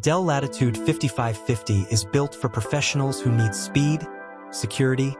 Dell Latitude 5550 is built for professionals who need speed, security,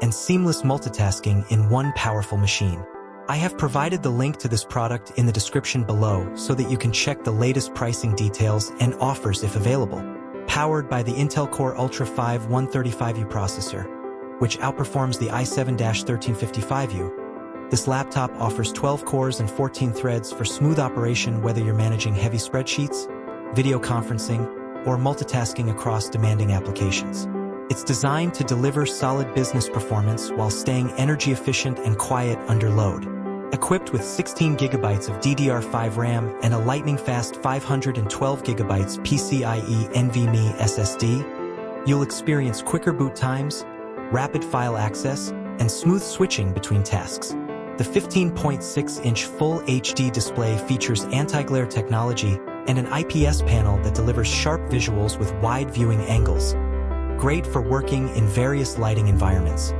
and seamless multitasking in one powerful machine. I have provided the link to this product in the description below so that you can check the latest pricing details and offers if available. Powered by the Intel Core Ultra 5 135U processor, which outperforms the i7-1355U, this laptop offers 12 cores and 14 threads for smooth operation whether you're managing heavy spreadsheets, video conferencing, or multitasking across demanding applications. It's designed to deliver solid business performance while staying energy efficient and quiet under load. Equipped with 16 GB of DDR5 RAM and a lightning-fast 512 GB PCIe NVMe SSD, you'll experience quicker boot times, rapid file access, and smooth switching between tasks. The 15.6-inch Full HD display features anti-glare technology and an IPS panel that delivers sharp visuals with wide viewing angles. Great for working in various lighting environments.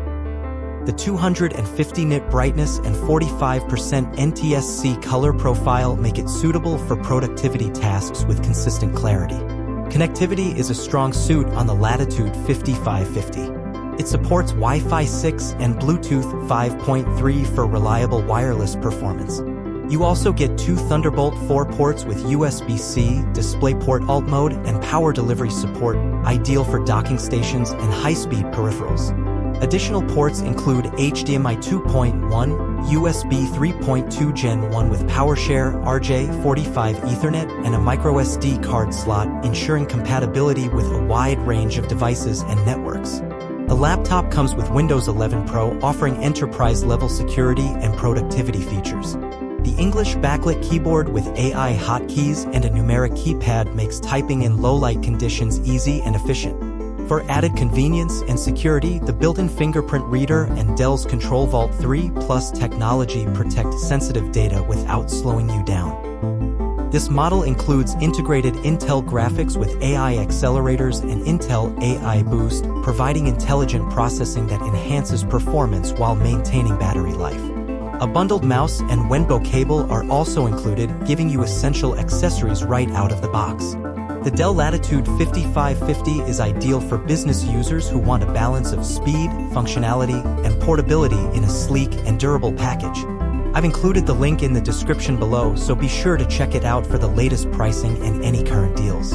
The 250 nit brightness and 45% NTSC color profile make it suitable for productivity tasks with consistent clarity. Connectivity is a strong suit on the Latitude 5550. It supports Wi-Fi 6 and Bluetooth 5.3 for reliable wireless performance. You also get 2 Thunderbolt 4 ports with USB-C, DisplayPort Alt Mode, and power delivery support, ideal for docking stations and high-speed peripherals. Additional ports include HDMI 2.1, USB 3.2 Gen 1 with PowerShare, RJ45 Ethernet, and a microSD card slot, ensuring compatibility with a wide range of devices and networks. The laptop comes with Windows 11 Pro, offering enterprise-level security and productivity features. The English backlit keyboard with AI hotkeys and a numeric keypad makes typing in low-light conditions easy and efficient. For added convenience and security, the built-in fingerprint reader and Dell's Control Vault 3 Plus technology protect sensitive data without slowing you down. This model includes integrated Intel graphics with AI accelerators and Intel AI Boost, providing intelligent processing that enhances performance while maintaining battery life. A bundled mouse and Wenbo cable are also included, giving you essential accessories right out of the box. The Dell Latitude 5550 is ideal for business users who want a balance of speed, functionality, and portability in a sleek and durable package. I've included the link in the description below, so be sure to check it out for the latest pricing and any current deals.